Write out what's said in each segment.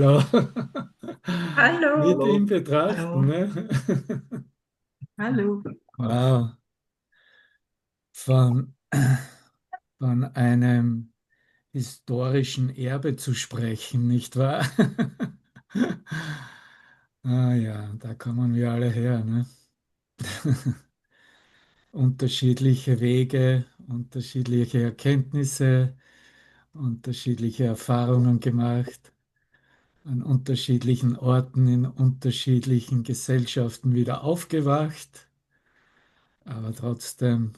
Hallo. Mit Hallo, ihm betrachten, hallo, ne? hallo. Wow. Von, von einem historischen Erbe zu sprechen, nicht wahr? Ah ja, da kommen wir alle her, ne? Unterschiedliche Wege, unterschiedliche Erkenntnisse, unterschiedliche Erfahrungen gemacht, an unterschiedlichen Orten, in unterschiedlichen Gesellschaften wieder aufgewacht, aber trotzdem,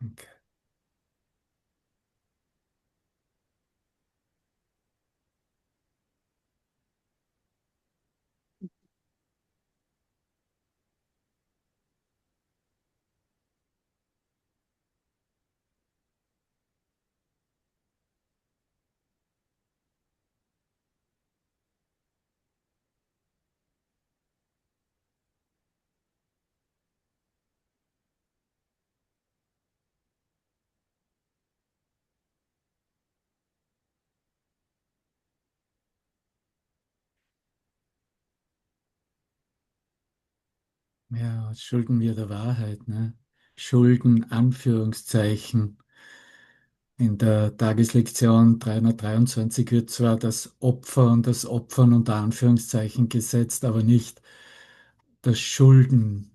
okay. Ja, was schulden wir der Wahrheit, ne? Schulden, Anführungszeichen. In der Tageslektion 323 wird zwar das Opfer und das Opfern unter Anführungszeichen gesetzt, aber nicht das Schulden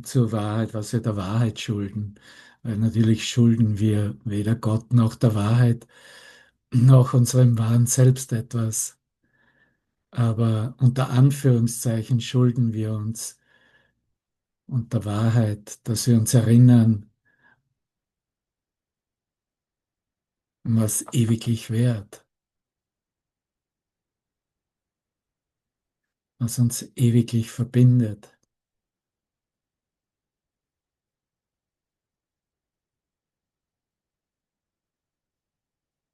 zur Wahrheit, was wir der Wahrheit schulden. Weil natürlich schulden wir weder Gott noch der Wahrheit noch unserem wahren Selbst etwas. Aber unter Anführungszeichen schulden wir uns und der Wahrheit, dass wir uns erinnern, was ewiglich währt, was uns ewiglich verbindet,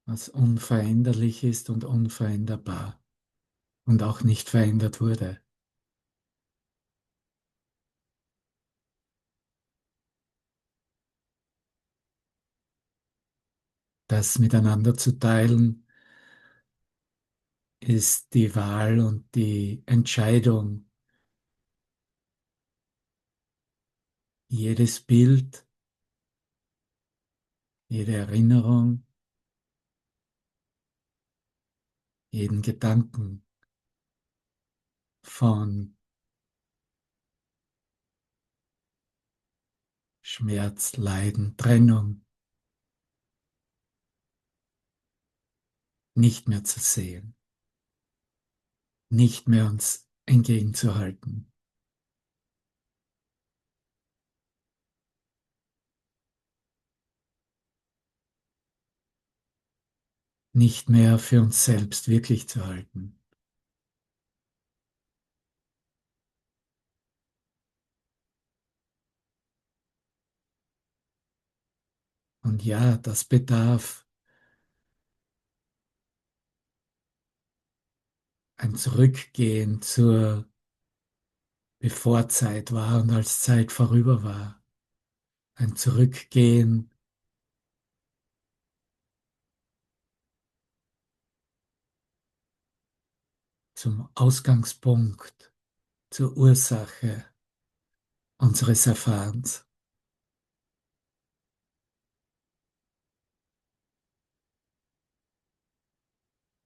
was unveränderlich ist und unveränderbar und auch nicht verändert wurde. Das miteinander zu teilen, ist die Wahl und die Entscheidung. Jedes Bild, jede Erinnerung, jeden Gedanken von Schmerz, Leiden, Trennung nicht mehr zu sehen, nicht mehr uns entgegenzuhalten, nicht mehr für uns selbst wirklich zu halten. Und ja, das bedarf ein Zurückgehen zur bevor Zeit war und als Zeit vorüber war. Ein Zurückgehen zum Ausgangspunkt, zur Ursache unseres Erfahrens.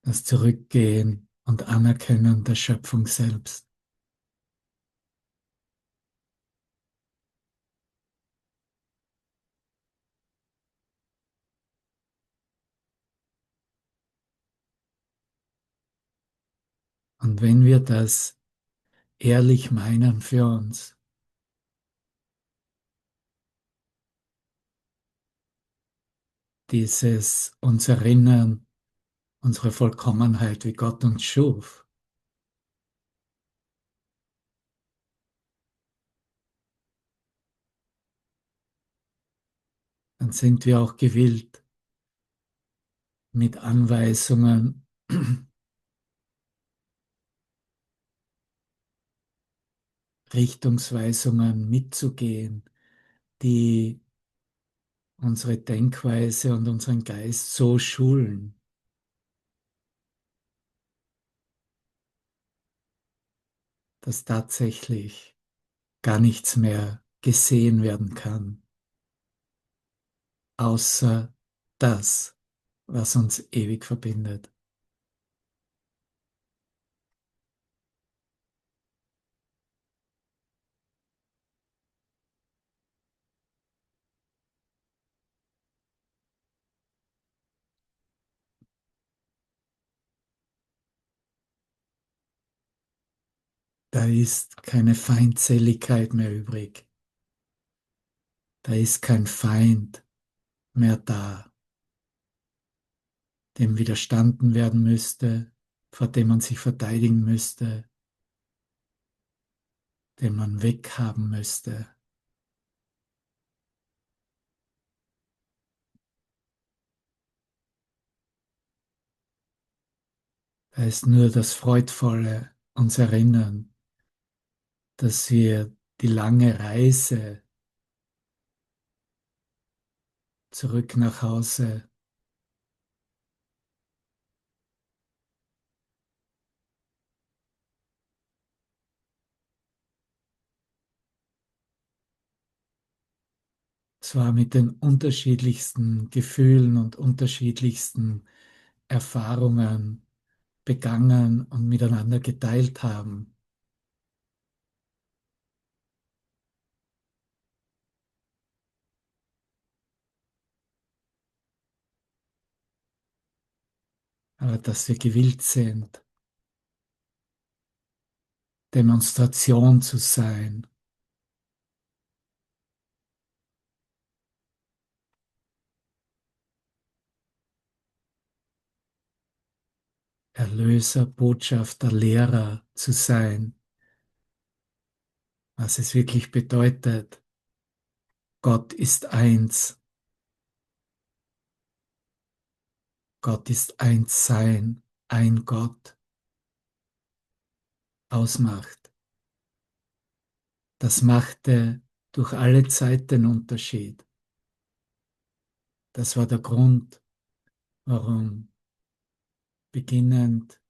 Das Zurückgehen und Anerkennen der Schöpfung selbst. Und wenn wir das ehrlich meinen für uns, dieses uns erinnern, unsere Vollkommenheit, wie Gott uns schuf, dann sind wir auch gewillt, mit Anweisungen, Richtungsweisungen mitzugehen, die unsere Denkweise und unseren Geist so schulen, dass tatsächlich gar nichts mehr gesehen werden kann, außer das, was uns ewig verbindet. Da ist keine Feindseligkeit mehr übrig. Da ist kein Feind mehr da, dem widerstanden werden müsste, vor dem man sich verteidigen müsste, den man weghaben müsste. Da ist nur das Freudvolle, uns erinnern, dass wir die lange Reise zurück nach Hause, zwar mit den unterschiedlichsten Gefühlen und unterschiedlichsten Erfahrungen begangen und miteinander geteilt haben, aber dass wir gewillt sind, Demonstration zu sein, Erlöser, Botschafter, Lehrer zu sein, was es wirklich bedeutet. Gott ist eins, Gott ist eins sein, ein Gott ausmacht. Das machte durch alle Zeit den Unterschied. Das war der Grund, warum beginnend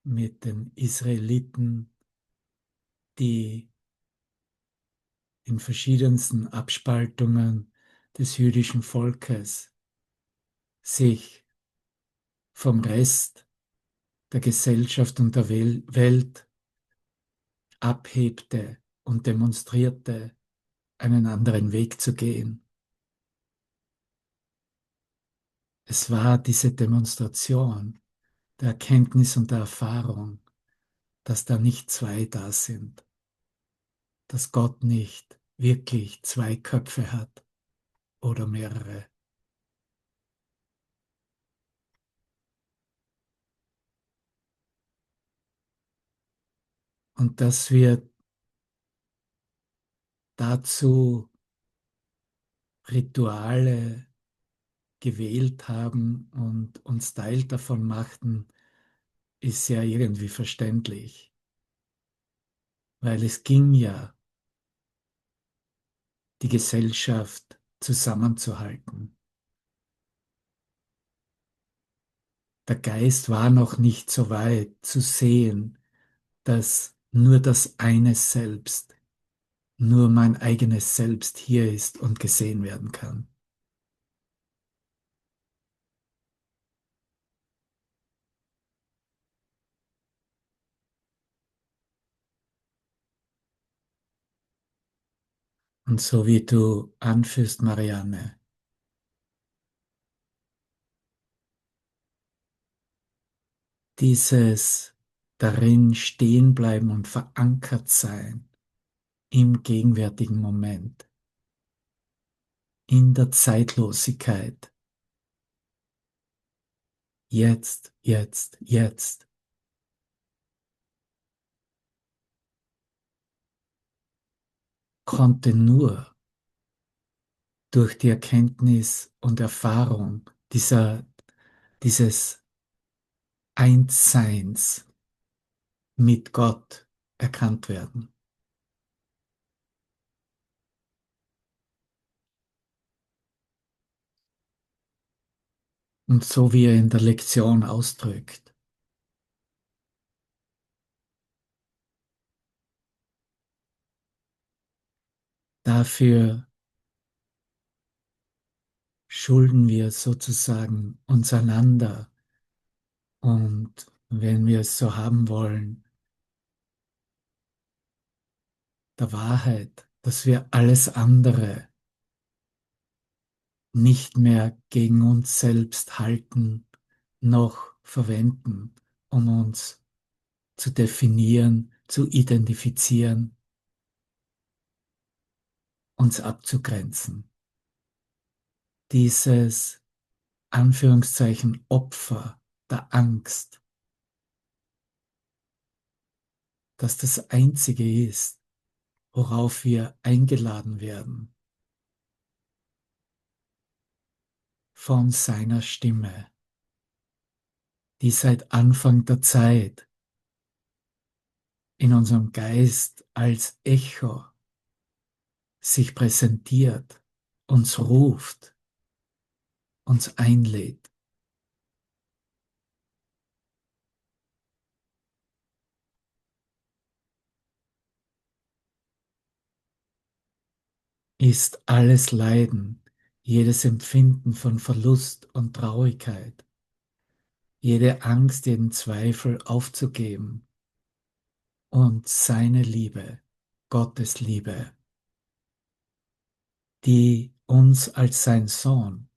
mit den Israeliten, die in verschiedensten Abspaltungen des jüdischen Volkes sich vom Rest der Gesellschaft und der Welt abhebte und demonstrierte, einen anderen Weg zu gehen. Es war diese Demonstration der Erkenntnis und der Erfahrung, dass da nicht zwei da sind, dass Gott nicht wirklich zwei Köpfe hat oder mehrere. Und dass wir dazu Rituale gewählt haben und uns Teil davon machten, ist ja irgendwie verständlich, weil es ging ja, die Gesellschaft zusammenzuhalten. Der Geist war noch nicht so weit zu sehen, dass nur das eine Selbst, nur mein eigenes Selbst hier ist und gesehen werden kann. Und so wie du anführst, Marianne, dieses darin stehen bleiben und verankert sein im gegenwärtigen Moment, in der Zeitlosigkeit. Jetzt, jetzt, jetzt. Konnte nur durch die Erkenntnis und Erfahrung dieses Einsseins mit Gott erkannt werden. Und so wie er in der Lektion ausdrückt, dafür schulden wir sozusagen uns einander und wenn wir es so haben wollen, der Wahrheit, dass wir alles andere nicht mehr gegen uns selbst halten noch verwenden, um uns zu definieren, zu identifizieren, uns abzugrenzen. Dieses Anführungszeichen Opfer der Angst, dass das Einzige ist, worauf wir eingeladen werden von seiner Stimme, die seit Anfang der Zeit in unserem Geist als Echo sich präsentiert, uns ruft, uns einlädt. Ist alles Leiden, jedes Empfinden von Verlust und Traurigkeit, jede Angst, jeden Zweifel aufzugeben und seine Liebe, Gottes Liebe, die uns als sein Sohn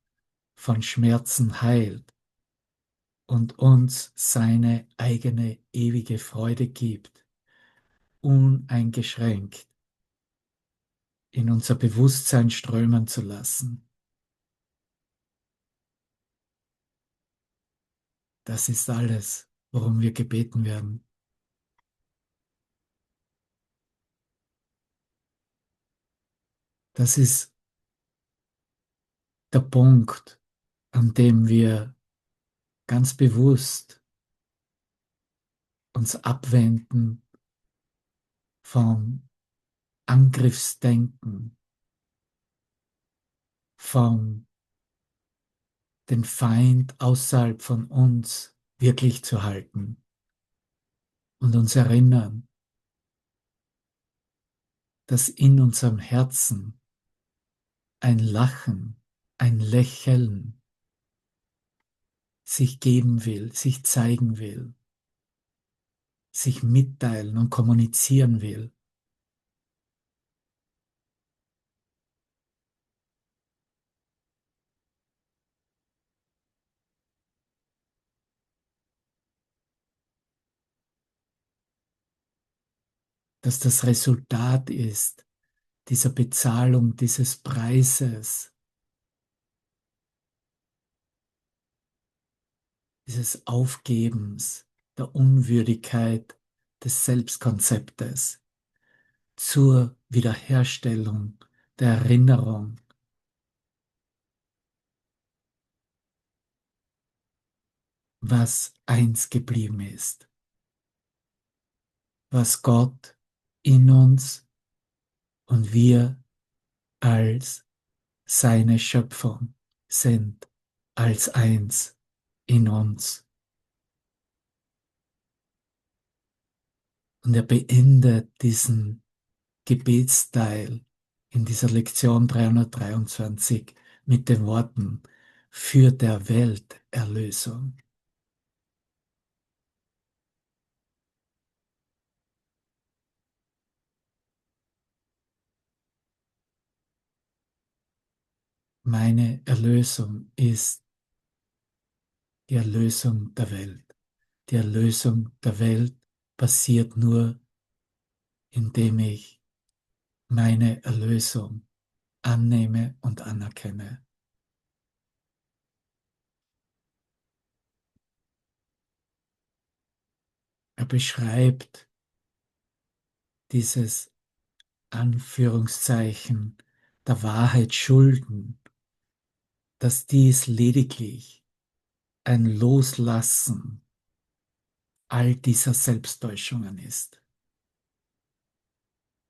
von Schmerzen heilt und uns seine eigene ewige Freude gibt, uneingeschränkt in unser Bewusstsein strömen zu lassen. Das ist alles, worum wir gebeten werden. Das ist der Punkt, an dem wir ganz bewusst uns abwenden vom Angriffsdenken, vom den Feind außerhalb von uns wirklich zu halten und uns erinnern, dass in unserem Herzen ein Lachen, ein Lächeln sich geben will, sich zeigen will, sich mitteilen und kommunizieren will. Dass das Resultat ist dieser Bezahlung, dieses Preises, dieses Aufgebens, der Unwürdigkeit des Selbstkonzeptes zur Wiederherstellung der Erinnerung, was eins geblieben ist, was Gott in uns und wir als seine Schöpfung sind, als eins in uns. Und er beendet diesen Gebetsteil in dieser Lektion 323 mit den Worten für der Welt Erlösung. Meine Erlösung ist die Erlösung der Welt. Die Erlösung der Welt passiert nur, indem ich meine Erlösung annehme und anerkenne. Er beschreibt dieses Anführungszeichen der Wahrheit schulden, dass dies lediglich ein Loslassen all dieser Selbsttäuschungen ist.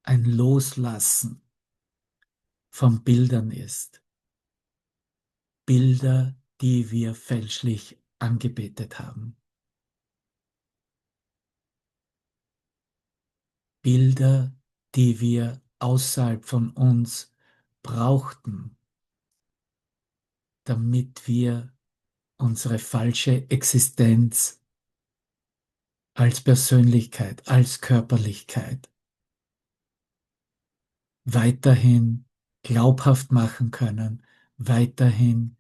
Ein Loslassen von Bildern ist. Bilder, die wir fälschlich angebetet haben. Bilder, die wir außerhalb von uns brauchten, damit wir unsere falsche Existenz als Persönlichkeit, als Körperlichkeit weiterhin glaubhaft machen können, weiterhin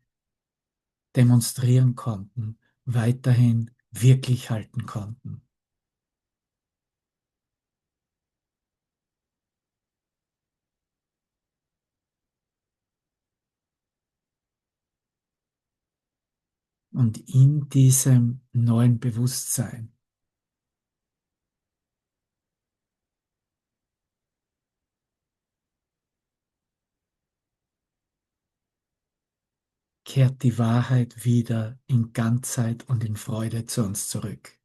demonstrieren konnten, weiterhin wirklich halten konnten. Und in diesem neuen Bewusstsein kehrt die Wahrheit wieder in Ganzheit und in Freude zu uns zurück.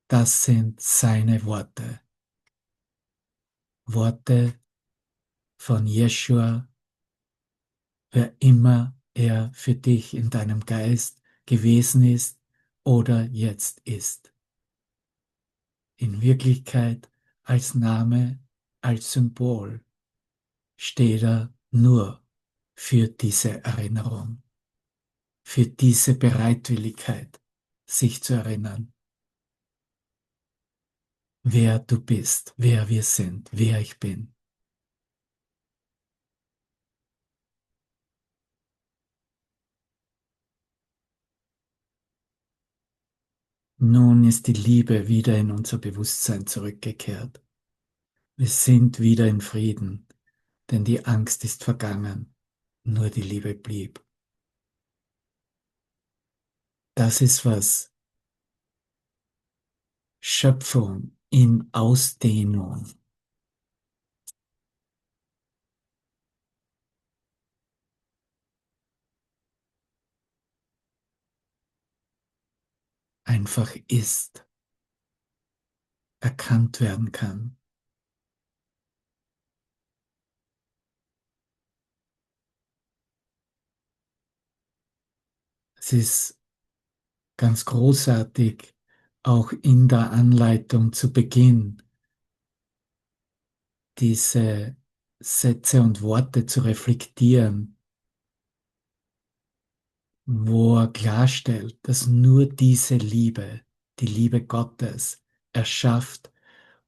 Das sind seine Worte. Worte von Jeschua, wer immer er für dich in deinem Geist gewesen ist oder jetzt ist. In Wirklichkeit als Name, als Symbol steht er nur für diese Erinnerung, für diese Bereitwilligkeit, sich zu erinnern, wer du bist, wer wir sind, wer ich bin. Nun ist die Liebe wieder in unser Bewusstsein zurückgekehrt. Wir sind wieder in Frieden, denn die Angst ist vergangen, nur die Liebe blieb. Das ist, was Schöpfung in Ausdehnung einfach ist, erkannt werden kann. Es ist ganz großartig, auch in der Anleitung zu Beginn diese Sätze und Worte zu reflektieren, wo er klarstellt, dass nur diese Liebe, die Liebe Gottes, erschafft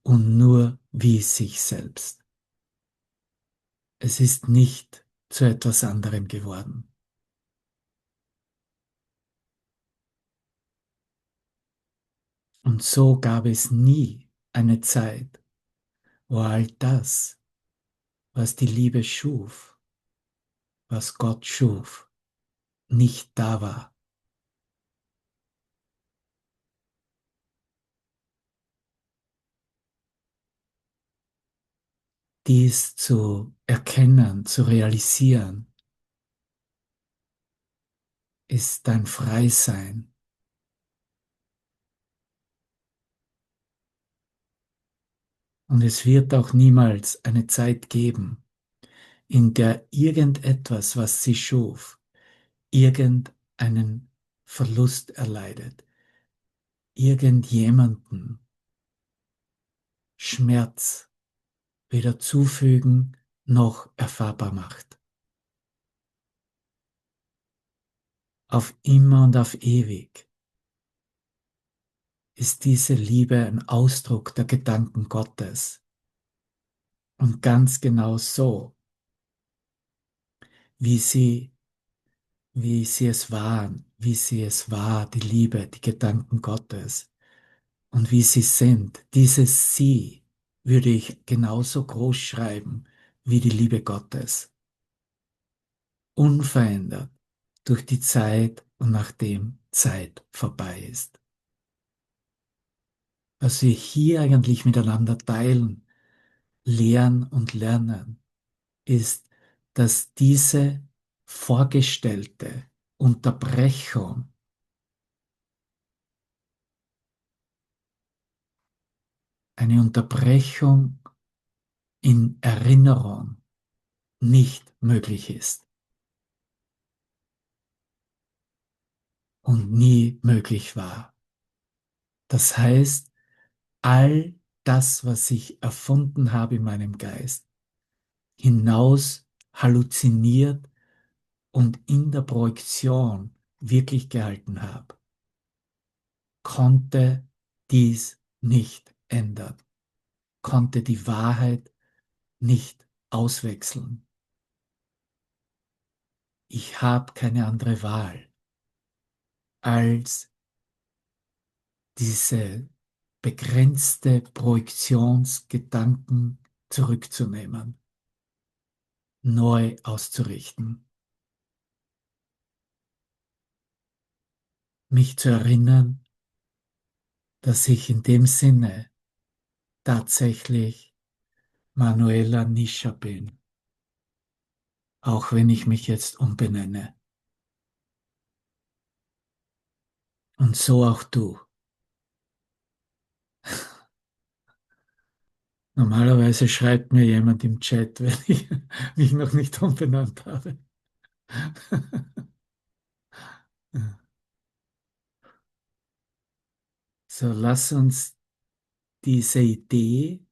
und nur wie sich selbst. Es ist nicht zu etwas anderem geworden. Und so gab es nie eine Zeit, wo all das, was die Liebe schuf, was Gott schuf, nicht da war. Dies zu erkennen, zu realisieren, ist dein Freisein. Und es wird auch niemals eine Zeit geben, in der irgendetwas, was sie schuf, irgendeinen Verlust erleidet, irgendjemanden Schmerz weder zufügen noch erfahrbar macht. Auf immer und auf ewig ist diese Liebe ein Ausdruck der Gedanken Gottes. Und ganz genau so, wie sie es waren, wie sie es war, die Liebe, die Gedanken Gottes und wie sie sind. Dieses Sie würde ich genauso groß schreiben wie die Liebe Gottes, unverändert durch die Zeit und nachdem Zeit vorbei ist. Was wir hier eigentlich miteinander teilen, lehren und lernen, ist, dass diese vorgestellte Unterbrechung eine Unterbrechung in Erinnerung nicht möglich ist und nie möglich war. Das heißt, all das, was ich erfunden habe in meinem Geist, hinaus halluziniert und in der Projektion wirklich gehalten habe, konnte dies nicht ändern, konnte die Wahrheit nicht auswechseln. Ich habe keine andere Wahl, als diese begrenzte Projektionsgedanken zurückzunehmen, neu auszurichten, mich zu erinnern, dass ich in dem Sinne tatsächlich Manuela Nischa bin, auch wenn ich mich jetzt umbenenne. Und so auch du. Normalerweise schreibt mir jemand im Chat, wenn ich mich noch nicht umbenannt habe. So, lass uns diese Idee,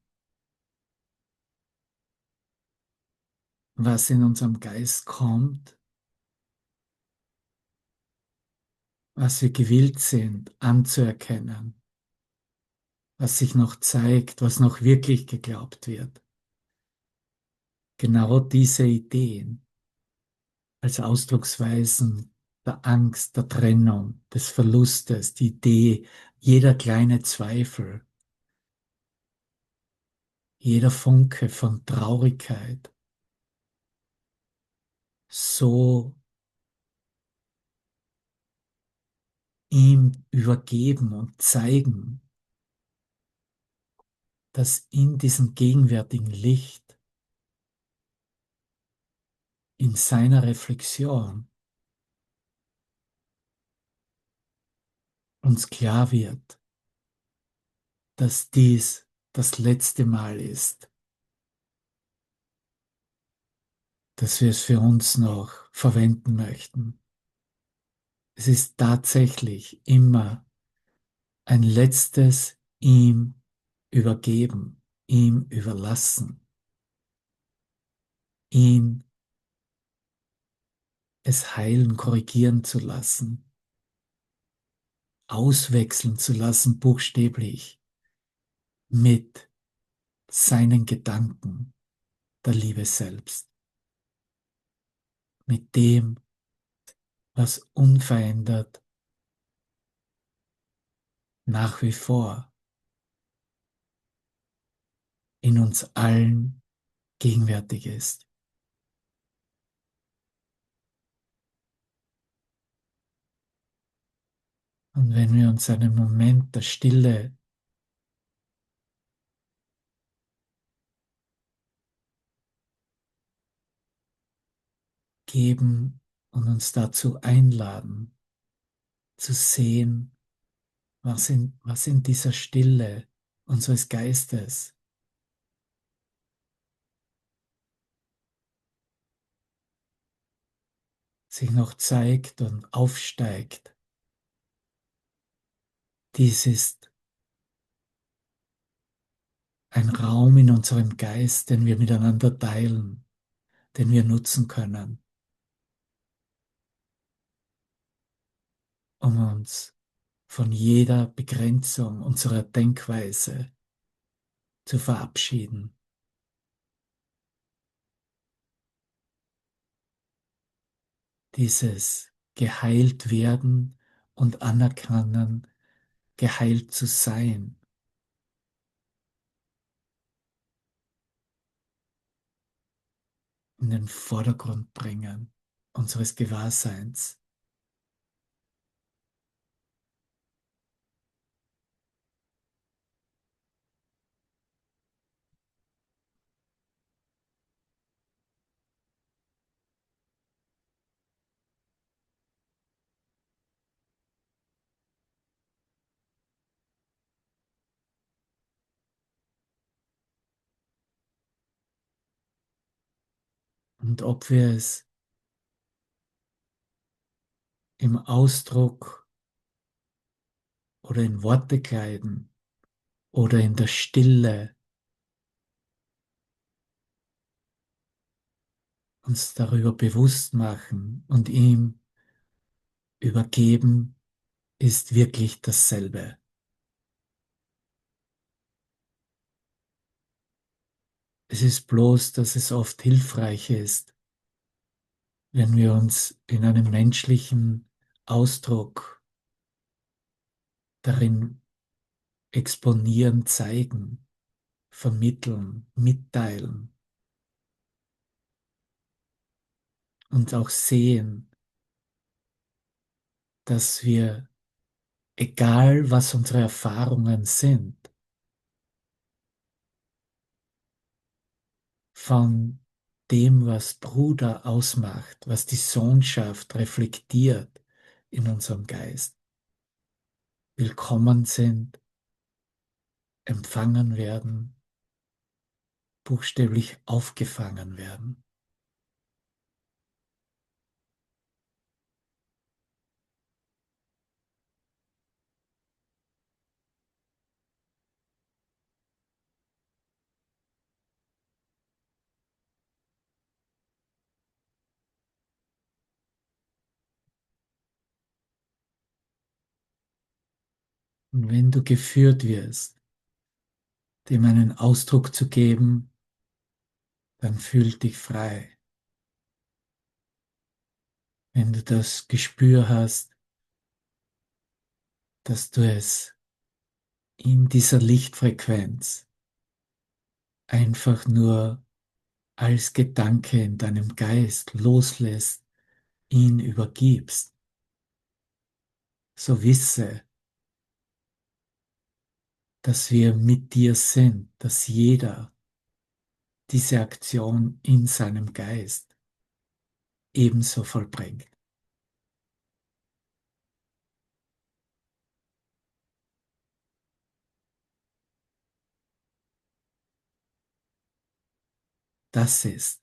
was in unserem Geist kommt, was wir gewillt sind anzuerkennen, was sich noch zeigt, was noch wirklich geglaubt wird. Genau diese Ideen als Ausdrucksweisen der Angst, der Trennung, des Verlustes, die Idee, jeder kleine Zweifel, jeder Funke von Traurigkeit, so ihm übergeben und zeigen, dass in diesem gegenwärtigen Licht, in seiner Reflexion uns klar wird, dass dies das letzte Mal ist, dass wir es für uns noch verwenden möchten. Es ist tatsächlich immer ein letztes ihm übergeben, ihm überlassen, ihn es heilen, korrigieren zu lassen, auswechseln zu lassen, buchstäblich, mit seinen Gedanken der Liebe selbst, mit dem, was unverändert nach wie vor in uns allen gegenwärtig ist. Und wenn wir uns einen Moment der Stille geben und uns dazu einladen, zu sehen, was in dieser Stille unseres Geistes sich noch zeigt und aufsteigt. Dies ist ein Raum in unserem Geist, den wir miteinander teilen, den wir nutzen können, um uns von jeder Begrenzung unserer Denkweise zu verabschieden. Dieses geheilt werden und anerkennen, geheilt zu sein, in den Vordergrund bringen unseres Gewahrseins. Und ob wir es im Ausdruck oder in Worte kleiden oder in der Stille uns darüber bewusst machen und ihm übergeben, ist wirklich dasselbe. Es ist bloß, dass es oft hilfreich ist, wenn wir uns in einem menschlichen Ausdruck darin exponieren, zeigen, vermitteln, mitteilen und auch sehen, dass wir, egal was unsere Erfahrungen sind, von dem, was Bruder ausmacht, was die Sohnschaft reflektiert in unserem Geist, willkommen sind, empfangen werden, buchstäblich aufgefangen werden. Und wenn du geführt wirst, dem einen Ausdruck zu geben, dann fühl dich frei. Wenn du das Gespür hast, dass du es in dieser Lichtfrequenz einfach nur als Gedanke in deinem Geist loslässt, ihn übergibst, so wisse, dass wir mit dir sind, dass jeder diese Aktion in seinem Geist ebenso vollbringt. Das ist,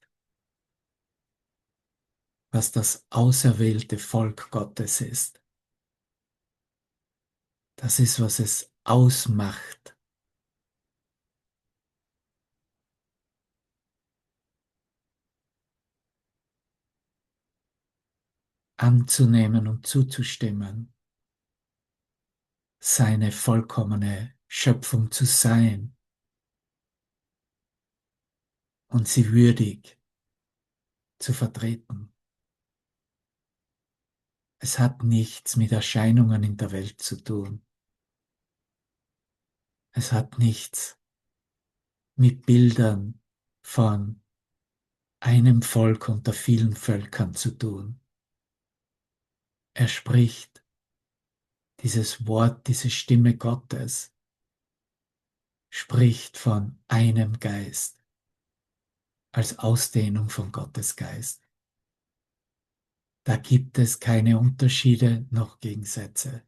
was das auserwählte Volk Gottes ist. Das ist, was es ausmacht, anzunehmen und zuzustimmen, seine vollkommene Schöpfung zu sein und sie würdig zu vertreten. Es hat nichts mit Erscheinungen in der Welt zu tun. Es hat nichts mit Bildern von einem Volk unter vielen Völkern zu tun. Er spricht dieses Wort, diese Stimme Gottes, spricht von einem Geist als Ausdehnung von Gottes Geist. Da gibt es keine Unterschiede noch Gegensätze.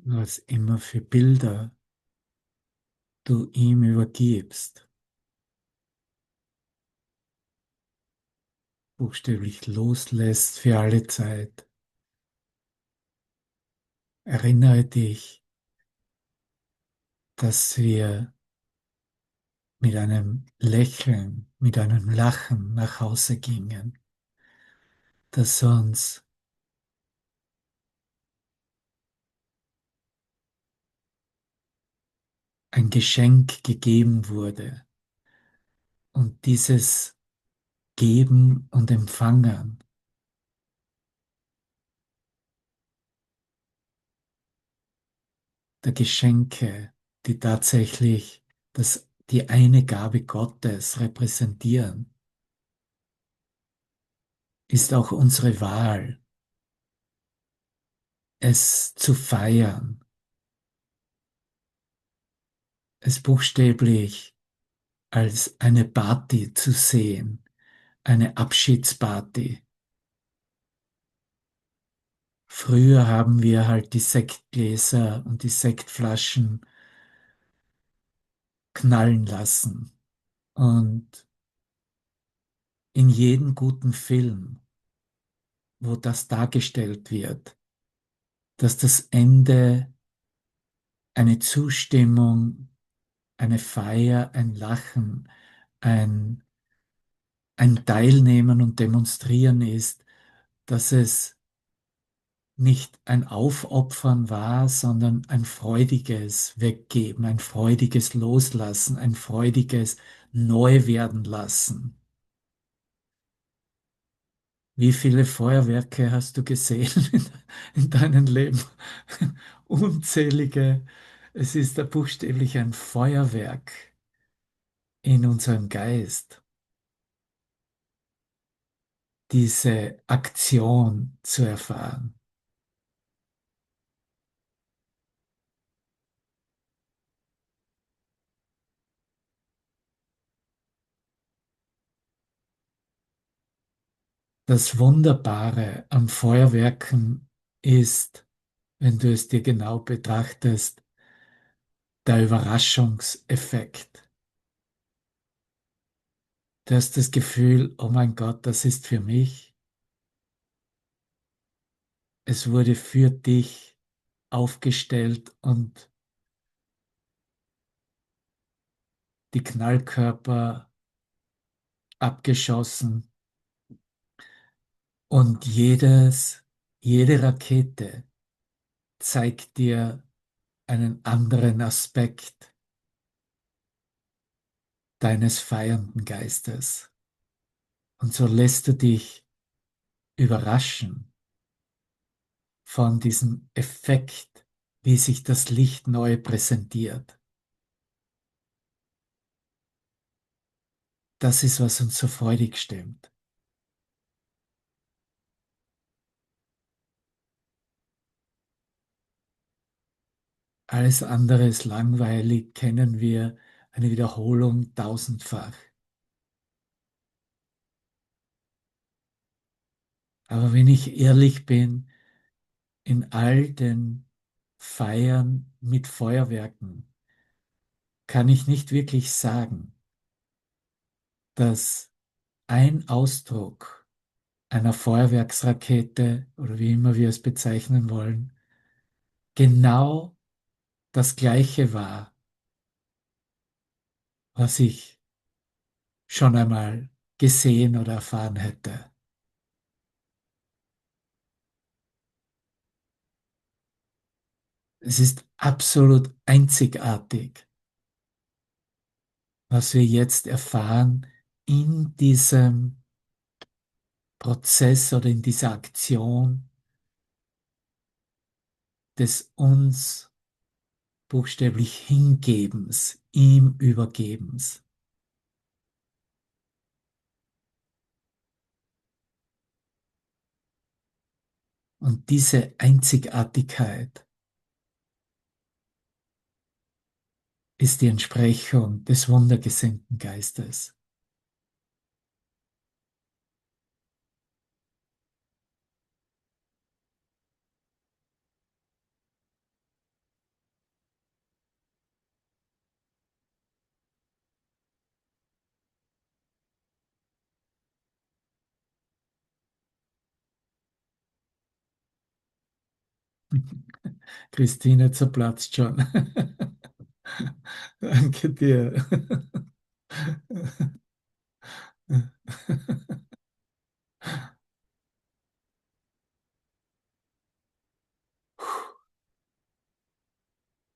was immer für Bilder du ihm übergibst, buchstäblich loslässt für alle Zeit. Erinnere dich, dass wir mit einem Lächeln, mit einem Lachen nach Hause gingen, dass uns ein Geschenk gegeben wurde und dieses Geben und Empfangen der Geschenke, die tatsächlich die eine Gabe Gottes repräsentieren, ist auch unsere Wahl, es zu feiern, es buchstäblich als eine Party zu sehen, eine Abschiedsparty. Früher haben wir halt die Sektgläser und die Sektflaschen knallen lassen. Und in jedem guten Film, wo das dargestellt wird, dass das Ende eine Zustimmung, eine Feier, ein Lachen, ein, ein Teilnehmen und Demonstrieren ist, dass es nicht ein Aufopfern war, sondern ein freudiges Weggeben, ein freudiges Loslassen, ein freudiges Neuwerden lassen. Wie viele Feuerwerke hast du gesehen in deinem Leben? Unzählige. Es ist da buchstäblich ein Feuerwerk in unserem Geist, diese Aktion zu erfahren. Das Wunderbare am Feuerwerken ist, wenn du es dir genau betrachtest, der Überraschungseffekt. Du hast das Gefühl, oh mein Gott, das ist für mich. Es wurde für dich aufgestellt und die Knallkörper abgeschossen und jede Rakete zeigt dir einen anderen Aspekt deines feiernden Geistes. Und so lässt du dich überraschen von diesem Effekt, wie sich das Licht neu präsentiert. Das ist, was uns so freudig stimmt. Alles andere ist langweilig, kennen wir, eine Wiederholung tausendfach. Aber wenn ich ehrlich bin, in all den Feiern mit Feuerwerken kann ich nicht wirklich sagen, dass ein Ausdruck einer Feuerwerksrakete oder wie immer wir es bezeichnen wollen, genau das Gleiche war, was ich schon einmal gesehen oder erfahren hätte. Es ist absolut einzigartig, was wir jetzt erfahren in diesem Prozess oder in dieser Aktion des uns buchstäblich Hingebens, ihm Übergebens. Und diese Einzigartigkeit ist die Entsprechung des wundergesinnten Geistes. Christine zerplatzt schon. Danke dir.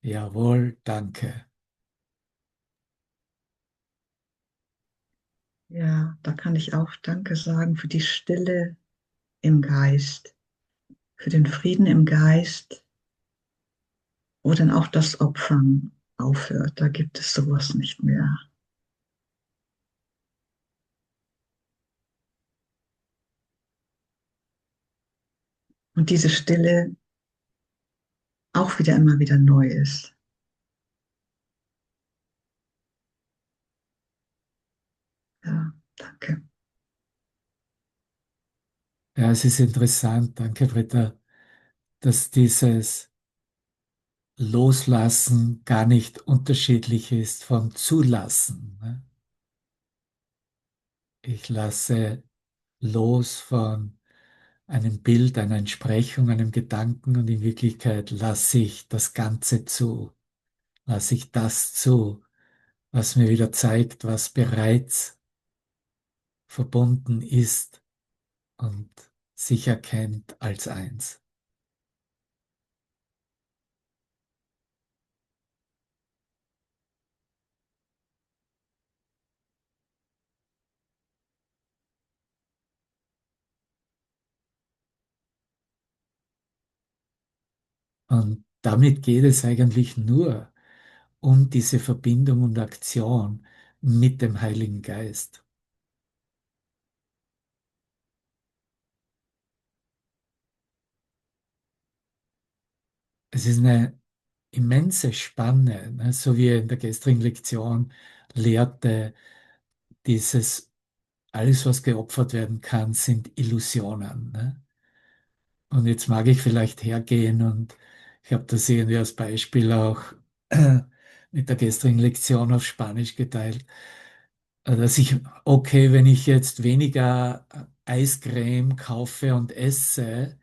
Jawohl, danke. Ja, da kann ich auch Danke sagen für die Stille im Geist, für den Frieden im Geist, wo dann auch das Opfern aufhört. Da gibt es sowas nicht mehr. Und diese Stille auch wieder immer wieder neu ist. Ja, danke. Ja, es ist interessant, danke Britta, dass dieses Loslassen gar nicht unterschiedlich ist von Zulassen. Ne? Ich lasse los von einem Bild, einer Entsprechung, einem Gedanken und in Wirklichkeit lasse ich das Ganze zu, lasse ich das zu, was mir wieder zeigt, was bereits verbunden ist und sich erkennt als eins. Und damit geht es eigentlich nur um diese Verbindung und Aktion mit dem Heiligen Geist. Es ist eine immense Spanne, ne? So wie er in der gestrigen Lektion lehrte, dieses alles, was geopfert werden kann, sind Illusionen. Ne? Und jetzt mag ich vielleicht hergehen und ich habe das irgendwie als Beispiel auch mit der gestrigen Lektion auf Spanisch geteilt, dass ich, okay, wenn ich jetzt weniger Eiscreme kaufe und esse,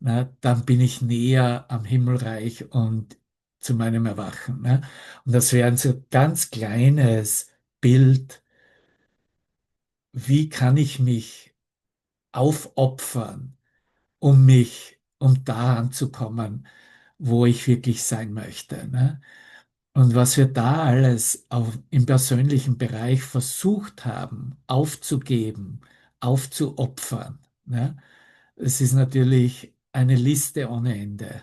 na, dann bin ich näher am Himmelreich und zu meinem Erwachen. Ne? Und das wäre ein so ganz kleines Bild, wie kann ich mich aufopfern, um da anzukommen, wo ich wirklich sein möchte. Ne? Und was wir da alles im persönlichen Bereich versucht haben, aufzugeben, aufzuopfern, ne? Es ist natürlich eine Liste ohne Ende.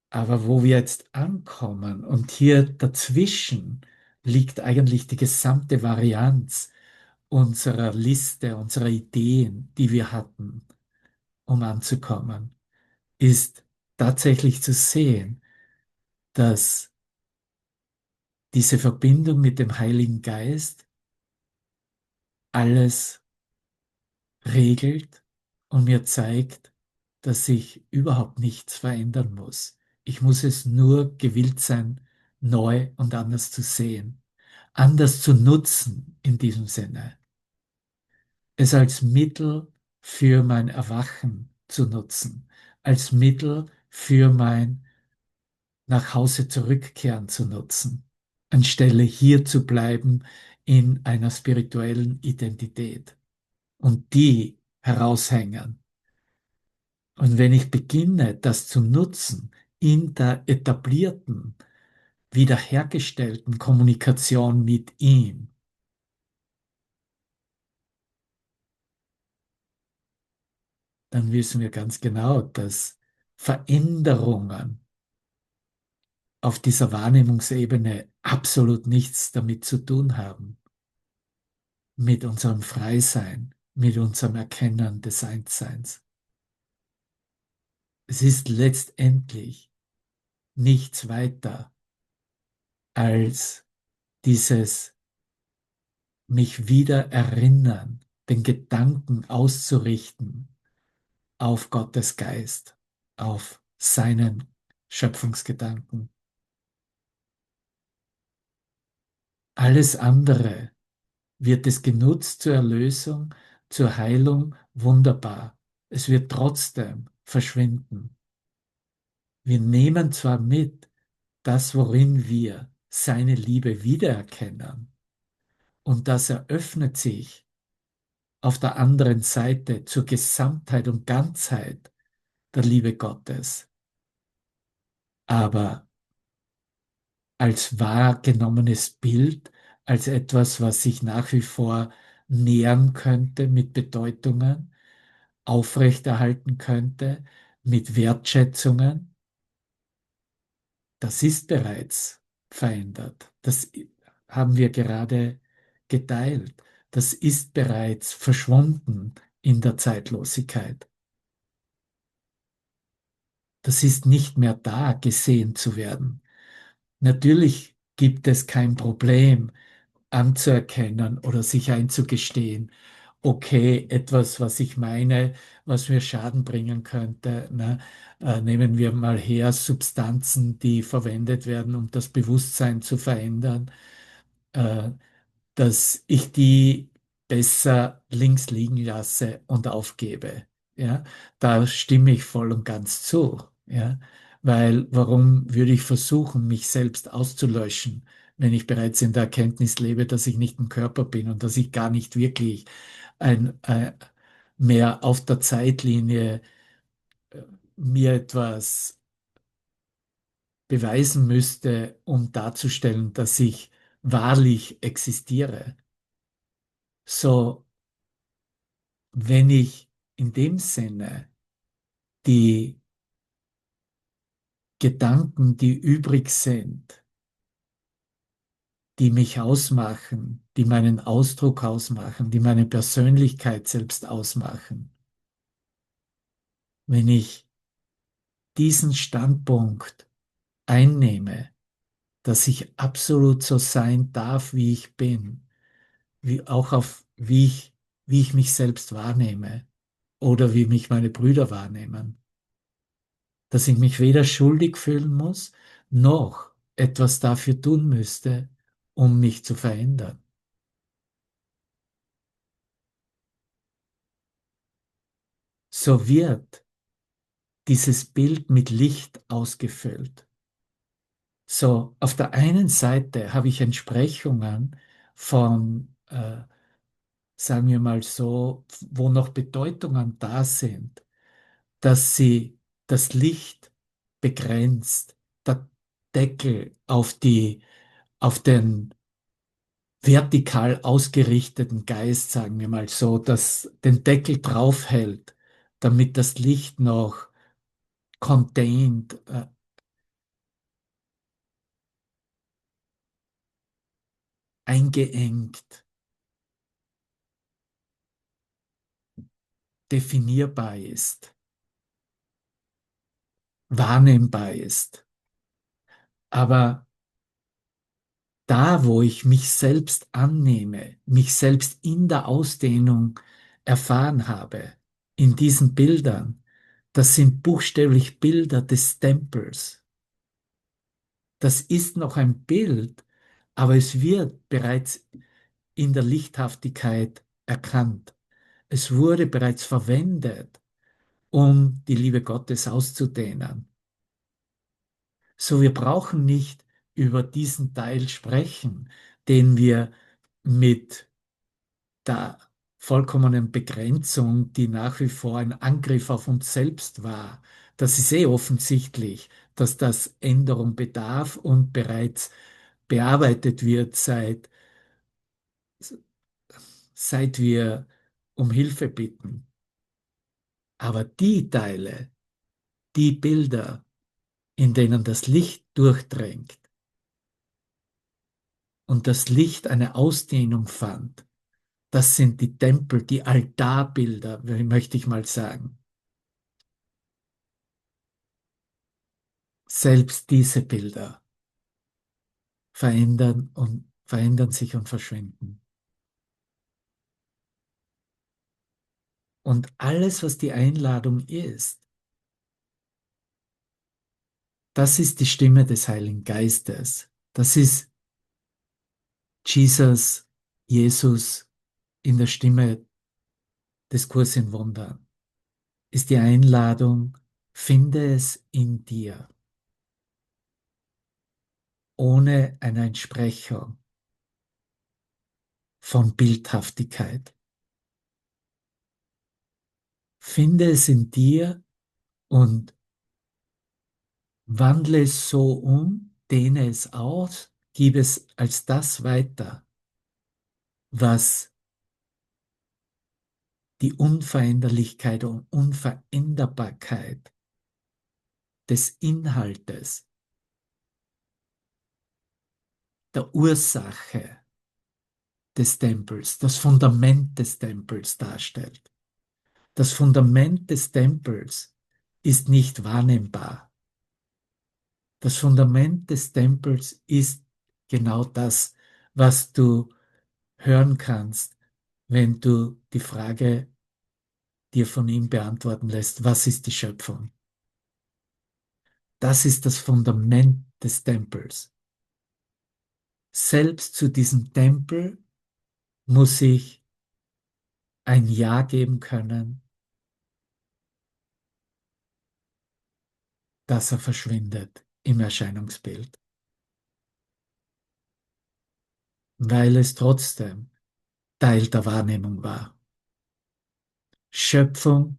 Aber wo wir jetzt ankommen und hier dazwischen liegt eigentlich die gesamte Varianz unserer Liste, unserer Ideen, die wir hatten, um anzukommen, ist tatsächlich zu sehen, dass diese Verbindung mit dem Heiligen Geist alles regelt und mir zeigt, dass ich überhaupt nichts verändern muss. Ich muss es nur gewillt sein, neu und anders zu sehen, anders zu nutzen in diesem Sinne. Es als Mittel für mein Erwachen zu nutzen, als Mittel für mein nach Hause zurückkehren zu nutzen, anstelle hier zu bleiben in einer spirituellen Identität und die heraushängen. Und wenn ich beginne, das zu nutzen in der etablierten, wiederhergestellten Kommunikation mit ihm, dann wissen wir ganz genau, dass Veränderungen auf dieser Wahrnehmungsebene absolut nichts damit zu tun haben, mit unserem Freisein, mit unserem Erkennen des Einsseins. Es ist letztendlich nichts weiter als dieses mich wieder erinnern, den Gedanken auszurichten auf Gottes Geist, auf seinen Schöpfungsgedanken. Alles andere wird es genutzt zur Erlösung, zur Heilung, wunderbar. Es wird trotzdem verschwinden. Wir nehmen zwar mit das, worin wir seine Liebe wiedererkennen, und das eröffnet sich auf der anderen Seite zur Gesamtheit und Ganzheit der Liebe Gottes, aber als wahrgenommenes Bild, als etwas, was sich nach wie vor nähern könnte mit Bedeutungen, aufrechterhalten könnte mit Wertschätzungen, das ist bereits verändert. Das haben wir gerade geteilt. Das ist bereits verschwunden in der Zeitlosigkeit. Das ist nicht mehr da, gesehen zu werden. Natürlich gibt es kein Problem anzuerkennen oder sich einzugestehen, okay, etwas, was ich meine, was mir Schaden bringen könnte, ne? Nehmen wir mal her, Substanzen, die verwendet werden, um das Bewusstsein zu verändern, äh, dass ich die besser links liegen lasse und aufgebe. Ja, da stimme ich voll und ganz zu. Ja, weil warum würde ich versuchen, mich selbst auszulöschen, wenn ich bereits in der Erkenntnis lebe, dass ich nicht ein Körper bin und dass ich gar nicht wirklich mehr auf der Zeitlinie mir etwas beweisen müsste, um darzustellen, dass ich wahrlich existiere. So, wenn ich in dem Sinne die Gedanken, die übrig sind, die mich ausmachen, die meinen Ausdruck ausmachen, die meine Persönlichkeit selbst ausmachen, wenn ich diesen Standpunkt einnehme, dass ich absolut so sein darf, wie ich bin, wie auch wie ich mich selbst wahrnehme oder wie mich meine Brüder wahrnehmen, dass ich mich weder schuldig fühlen muss, noch etwas dafür tun müsste, um mich zu verändern. So wird dieses Bild mit Licht ausgefüllt. So, auf der einen Seite habe ich Entsprechungen von, sagen wir mal so, wo noch Bedeutungen da sind, dass sie das Licht begrenzt, der Deckel auf den vertikal ausgerichteten Geist, sagen wir mal so, dass den Deckel drauf hält, damit das Licht noch contained, eingeengt, definierbar ist, wahrnehmbar ist. Aber da, wo ich mich selbst annehme, mich selbst in der Ausdehnung erfahren habe, in diesen Bildern, das sind buchstäblich Bilder des Tempels. Das ist noch ein Bild, aber es wird bereits in der Lichthaftigkeit erkannt. Es wurde bereits verwendet, um die Liebe Gottes auszudehnen. So, wir brauchen nicht über diesen Teil sprechen, den wir mit der vollkommenen Begrenzung, die nach wie vor ein Angriff auf uns selbst war. Das ist offensichtlich, dass das Änderung bedarf und bereits bearbeitet wird, seit wir um Hilfe bitten. Aber die Teile, die Bilder, in denen das Licht durchdringt und das Licht eine Ausdehnung fand, das sind die Tempel, die Altarbilder, möchte ich mal sagen. Selbst diese Bilder verändern sich und verschwinden. Und alles, was die Einladung ist, das ist die Stimme des Heiligen Geistes. Das ist Jesus in der Stimme des Kurs in Wundern. ist die Einladung, finde es in dir, ohne eine Entsprechung von Bildhaftigkeit. Finde es in dir und wandle es so um, dehne es aus, gib es als das weiter, was die Unveränderlichkeit und Unveränderbarkeit des Inhaltes, der Ursache des Tempels, das Fundament des Tempels darstellt. Das Fundament des Tempels ist nicht wahrnehmbar. Das Fundament des Tempels ist genau das, was du hören kannst, wenn du die Frage dir von ihm beantworten lässt, was ist die Schöpfung? Das ist das Fundament des Tempels. Selbst zu diesem Tempel muss ich ein Ja geben können, dass er verschwindet im Erscheinungsbild, weil es trotzdem Teil der Wahrnehmung war. Schöpfung,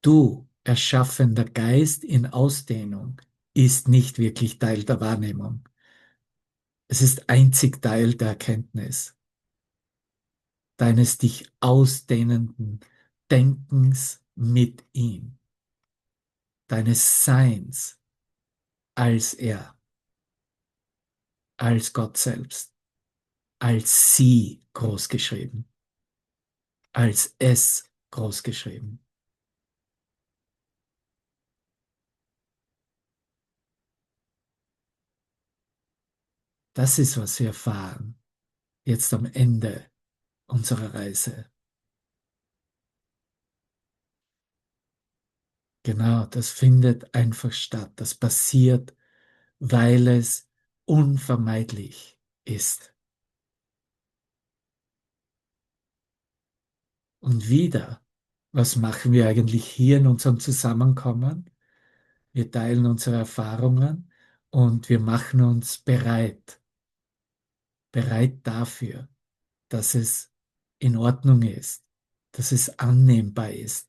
du erschaffender Geist in Ausdehnung, ist nicht wirklich Teil der Wahrnehmung. Es ist einzig Teil der Erkenntnis deines dich ausdehnenden Denkens mit ihm, deines Seins als er, als Gott selbst, als sie großgeschrieben, als es großgeschrieben. Das ist, was wir erfahren, jetzt am Ende unserer Reise. Genau, das findet einfach statt. Das passiert, weil es unvermeidlich ist. Und wieder, was machen wir eigentlich hier in unserem Zusammenkommen? Wir teilen unsere Erfahrungen und wir machen uns bereit dafür, dass es in Ordnung ist, dass es annehmbar ist,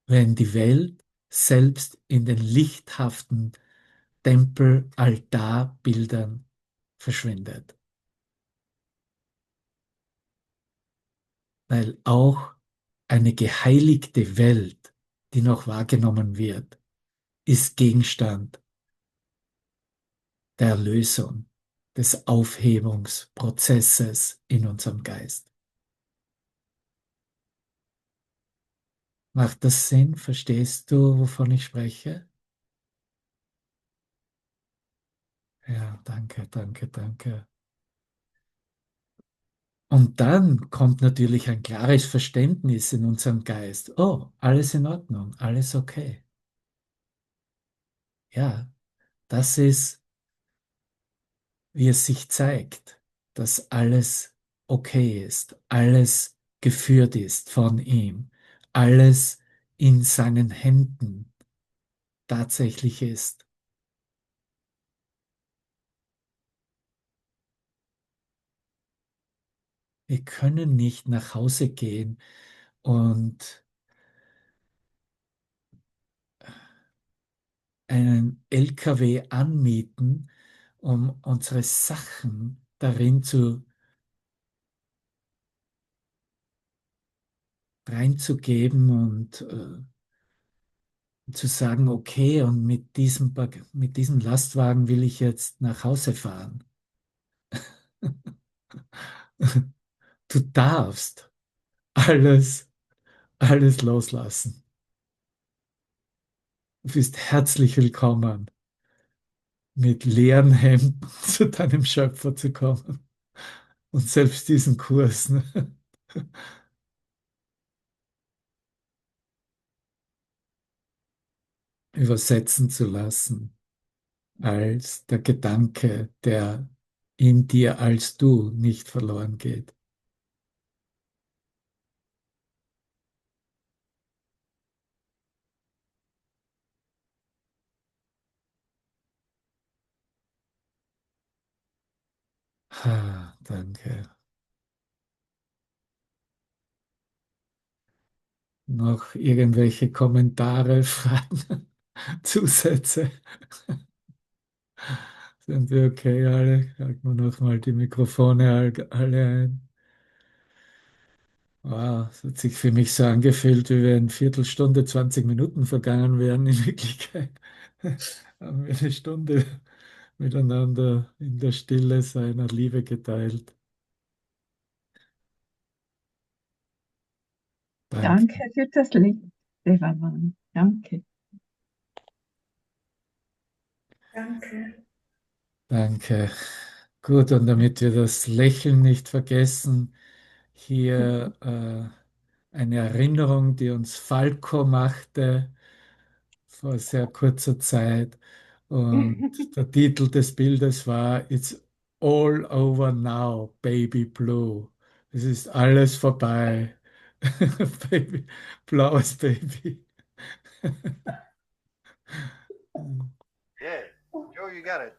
wenn die Welt selbst in den lichthaften Tempel-Altarbildern verschwindet. Weil auch eine geheiligte Welt, die noch wahrgenommen wird, ist Gegenstand der Erlösung, des Aufhebungsprozesses in unserem Geist. Macht das Sinn? Verstehst du, wovon ich spreche? Ja, danke, danke, danke. Und dann kommt natürlich ein klares Verständnis in unserem Geist. Oh, alles in Ordnung, alles okay. Ja, das ist, wie es sich zeigt, dass alles okay ist, alles geführt ist von ihm, alles in seinen Händen tatsächlich ist. Wir können nicht nach Hause gehen und einen LKW anmieten, um unsere Sachen darin reinzugeben und zu sagen, okay, und mit diesem Lastwagen will ich jetzt nach Hause fahren. Du darfst alles, alles loslassen. Du bist herzlich willkommen, mit leeren Händen zu deinem Schöpfer zu kommen und selbst diesen Kurs, ne, übersetzen zu lassen als der Gedanke, der in dir als du nicht verloren geht. Danke. Noch irgendwelche Kommentare, Fragen, Zusätze? Sind wir okay alle? Halten wir nochmal die Mikrofone alle ein. Wow, es hat sich für mich so angefühlt, wie wenn Viertelstunde, 20 Minuten vergangen wären. In Wirklichkeit haben wir eine Stunde miteinander in der Stille seiner Liebe geteilt. Danke, Danke für das Licht, Devaman. Danke. Danke. danke. Gut, und damit wir das Lächeln nicht vergessen, hier eine Erinnerung, die uns Falco machte vor sehr kurzer Zeit. Und der Titel des Bildes war It's all over now, Baby Blue. Es ist alles vorbei. Baby, blaues Baby. Yeah, Joe, you got it.